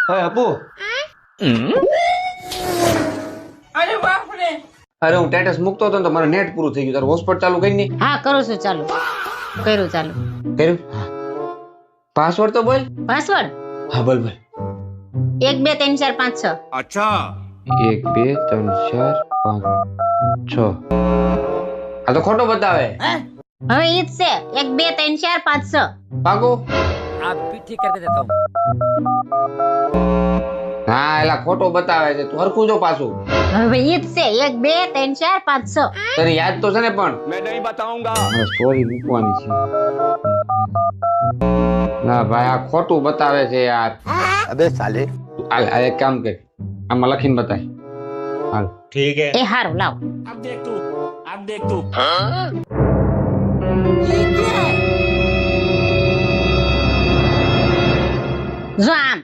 હવે અપુ અરે બાપ રે. અરે હું સ્ટેટસ મૂકતો હતો ને તો મારું નેટ પૂરું થઈ ગયું. તારું હોસ્પિટલ ચાલુ કરી ની. હા કરું છું ચાલુ. કર્યું ચાલુ. કર્યું? પાસવર્ડ તો બોલ. પાસવર્ડ હા બોલ બોલ. 1 2 3 4 5 6. 1 2 3 4 5 6. આ તો ખોટો બતાવે. હવે ઈ જ છે 1 2 3 4 5 6. પાકો? आप भी ठीक करके देता हूँ। હા એલા ખોટો બતાવે છે. તું હરખું જો પાછું. હવે ઈ જ છે 1 2 3 4 5 6. તને યાદ તો છે ને પણ मैं नहीं बताऊंगा। મારે સ્ટોરી મૂકવાની છે. ના ભાઈ આ ખોટું બતાવે છે યાર. अबे साले હાલ આ એક કામ કર. આમાં લખીને બતાય. હાલ. ठीक है। એ હારું લાવ. अब देख तू, अब देख तू। જો આમ